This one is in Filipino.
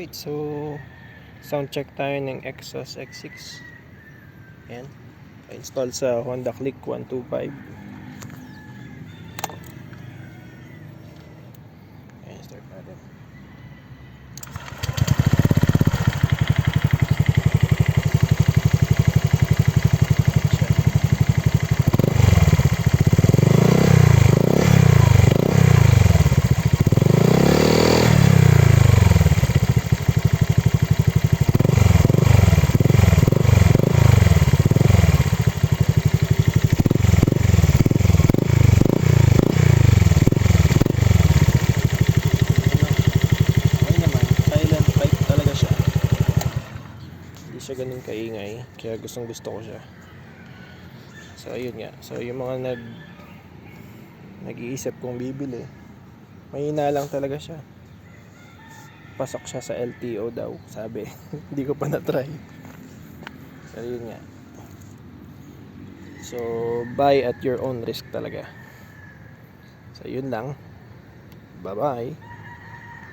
Alright, so sound check tayo ng Exos X6. Ayan, install sa Honda Click 125. Ayan, start natin. Siya ganun kaingay, kaya gustong gusto ko siya. So ayun nga, so yung mga nag-iisip kong bibili, mahina lang talaga siya. Pasok siya sa LTO daw, sabi. Hindi ko pa na-try. So ayun nga, so buy at your own risk talaga. So yun lang, bye bye.